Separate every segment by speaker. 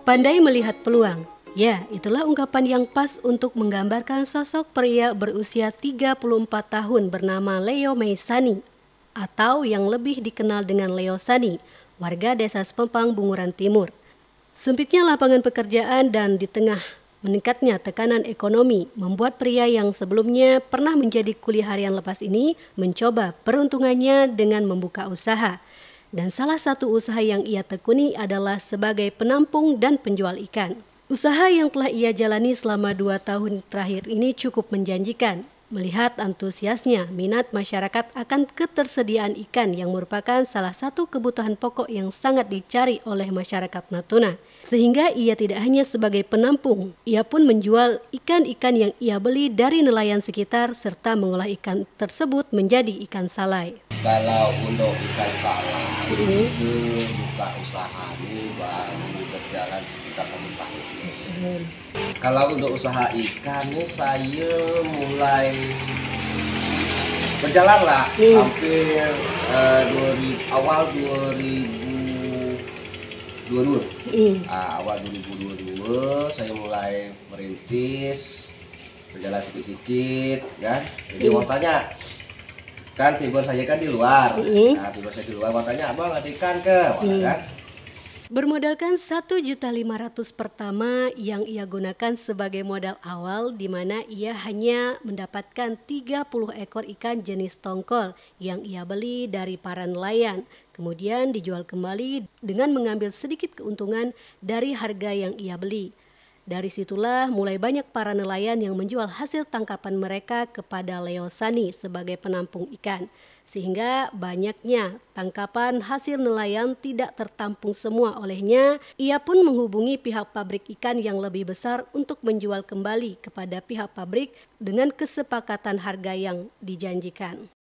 Speaker 1: Pandai melihat peluang. Ya, itulah ungkapan yang pas untuk menggambarkan sosok pria berusia 34 tahun bernama Leo Meisani, atau yang lebih dikenal dengan Leo Sani, warga desa Sepempang, Bunguran Timur. Sempitnya lapangan pekerjaan dan di tengah meningkatnya tekanan ekonomi membuat pria yang sebelumnya pernah menjadi kuli harian lepas ini mencoba peruntungannya dengan membuka usaha. Dan salah satu usaha yang ia tekuni adalah sebagai penampung dan penjual ikan. Usaha yang telah ia jalani selama 2 tahun terakhir ini cukup menjanjikan. Melihat antusiasnya minat masyarakat akan ketersediaan ikan yang merupakan salah satu kebutuhan pokok yang sangat dicari oleh masyarakat Natuna. Sehingga ia tidak hanya sebagai penampung, ia pun menjual ikan-ikan yang ia beli dari nelayan sekitar serta mengolah ikan tersebut menjadi ikan salai.
Speaker 2: Kalau untuk ikan salai itu buka usaha ini baru berjalan sekitar 1 tahun. Kalau untuk usaha ikan nih saya mulai berjalan lah hampir awal 2022. Awal 2022 saya mulai merintis, berjalan sedikit-sedikit kan. Jadi makanya kan timur saya kan di luar. Nah, timur saya di luar makanya abang ada ikan ke, kan.
Speaker 1: Bermodalkan 1.500.000 pertama yang ia gunakan sebagai modal awal, di mana ia hanya mendapatkan 30 ekor ikan jenis tongkol yang ia beli dari para nelayan. Kemudian dijual kembali dengan mengambil sedikit keuntungan dari harga yang ia beli. Dari situlah mulai banyak para nelayan yang menjual hasil tangkapan mereka kepada Leo Sani sebagai penampung ikan. Sehingga banyaknya tangkapan hasil nelayan tidak tertampung semua olehnya, ia pun menghubungi pihak pabrik ikan yang lebih besar untuk menjual kembali kepada pihak pabrik dengan kesepakatan harga yang dijanjikan.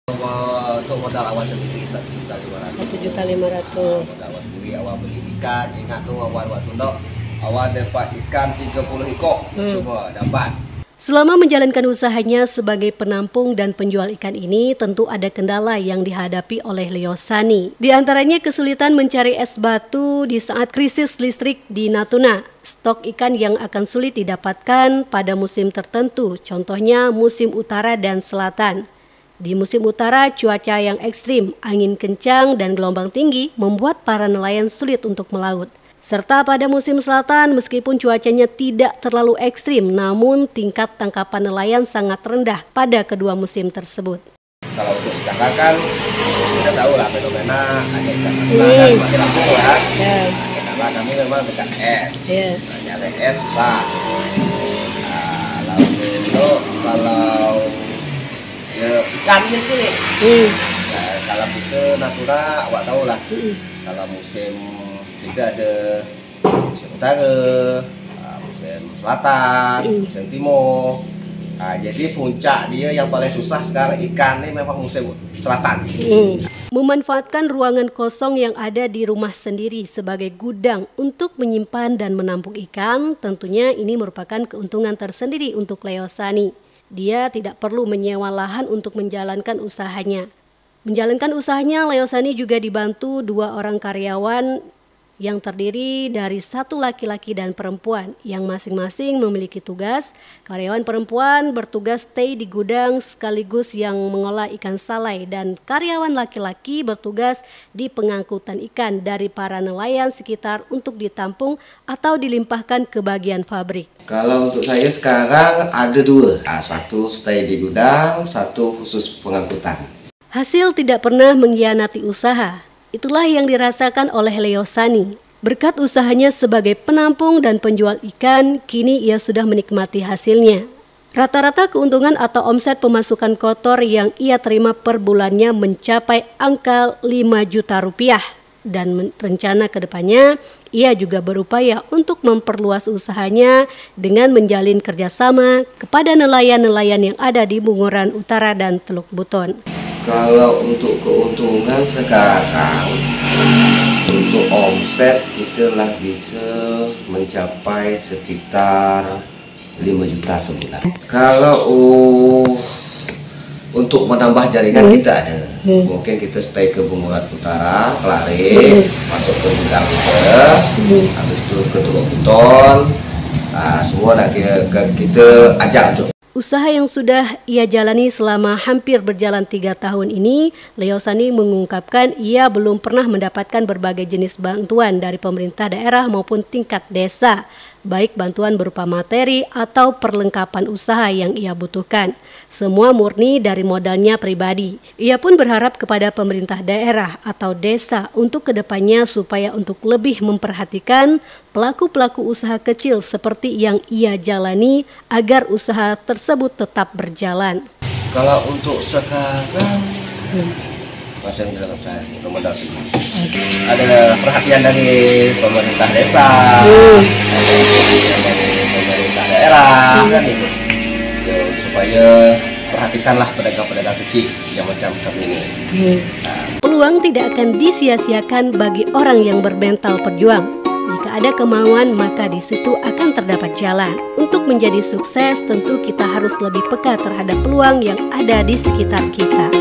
Speaker 2: Untuk modal awal sendiri 1.500.000.
Speaker 1: 1.500.000.
Speaker 2: Modal awal sendiri awal beli ikan, ingat tuh awal waktu awal dapat ikan 30 ekor, cuma dapat.
Speaker 1: Selama menjalankan usahanya sebagai penampung dan penjual ikan ini, tentu ada kendala yang dihadapi oleh Leo Sani. Di antaranya kesulitan mencari es batu di saat krisis listrik di Natuna. Stok ikan yang akan sulit didapatkan pada musim tertentu, contohnya musim utara dan selatan. Di musim utara, cuaca yang ekstrim, angin kencang dan gelombang tinggi membuat para nelayan sulit untuk melaut. Serta pada musim selatan, meskipun cuacanya tidak terlalu ekstrim, namun tingkat tangkapan nelayan sangat rendah pada kedua musim tersebut.
Speaker 2: Kalau untuk sekarang kan kita tahu lah fenomena ada ikan kan mati lampu kan. Karena kami memang dekat es, nyari es susah. Lalu itu kalau ya, ikannya sendiri. Kalau kita Natuna, awak tahu lah. Kalau musim kita ada musim utara, musim selatan, musim timur. Jadi puncak dia yang paling susah sekarang ikan ini memang musim selatan.
Speaker 1: Memanfaatkan ruangan kosong yang ada di rumah sendiri sebagai gudang untuk menyimpan dan menampung ikan, tentunya ini merupakan keuntungan tersendiri untuk Leo Sani. Dia tidak perlu menyewa lahan untuk menjalankan usahanya. Menjalankan usahanya, Leo Sani juga dibantu 2 orang karyawan yang terdiri dari 1 laki-laki dan perempuan yang masing-masing memiliki tugas. Karyawan perempuan bertugas stay di gudang sekaligus yang mengolah ikan salai, dan karyawan laki-laki bertugas di pengangkutan ikan dari para nelayan sekitar untuk ditampung atau dilimpahkan ke bagian pabrik.
Speaker 2: Kalau untuk saya sekarang ada 2, 1 stay di gudang, 1 khusus pengangkutan.
Speaker 1: Hasil tidak pernah mengkhianati usaha. Itulah yang dirasakan oleh Leo Sani. Berkat usahanya sebagai penampung dan penjual ikan, kini ia sudah menikmati hasilnya. Rata-rata keuntungan atau omset pemasukan kotor yang ia terima per bulannya mencapai angka 5 juta rupiah. Dan rencana ke depannya, ia juga berupaya untuk memperluas usahanya dengan menjalin kerjasama kepada nelayan-nelayan yang ada di Bunguran Utara dan Teluk Buton.
Speaker 2: Kalau untuk keuntungan sekarang, untuk omset kita lah bisa mencapai sekitar 5 juta sebulan. Kalau untuk menambah jaringan kita ada. Mungkin kita stay ke Bunguran Utara, Kelari, masuk ke Bintang juga, habis itu ke Teluk Buton, semua kita ajak untuk.
Speaker 1: Usaha yang sudah ia jalani selama hampir berjalan 3 tahun ini, Leo Sani mengungkapkan ia belum pernah mendapatkan berbagai jenis bantuan dari pemerintah daerah maupun tingkat desa, baik bantuan berupa materi atau perlengkapan usaha yang ia butuhkan. Semua murni dari modalnya pribadi. Ia pun berharap kepada pemerintah daerah atau desa untuk kedepannya supaya untuk lebih memperhatikan pelaku-pelaku usaha kecil seperti yang ia jalani agar usaha tersebut tetap berjalan.
Speaker 2: Kalau untuk sekarang, masih yang dilakukan saya, rekomendasi. Ada perhatian dari pemerintah desa, dari pemerintah daerah, kan itu. Supaya perhatikanlah pedagang-pedagang kecil yang macam ini.
Speaker 1: Peluang tidak akan disia-siakan bagi orang yang bermental perjuang. Jika ada kemauan, maka di situ akan terdapat jalan. Untuk menjadi sukses, tentu kita harus lebih peka terhadap peluang yang ada di sekitar kita.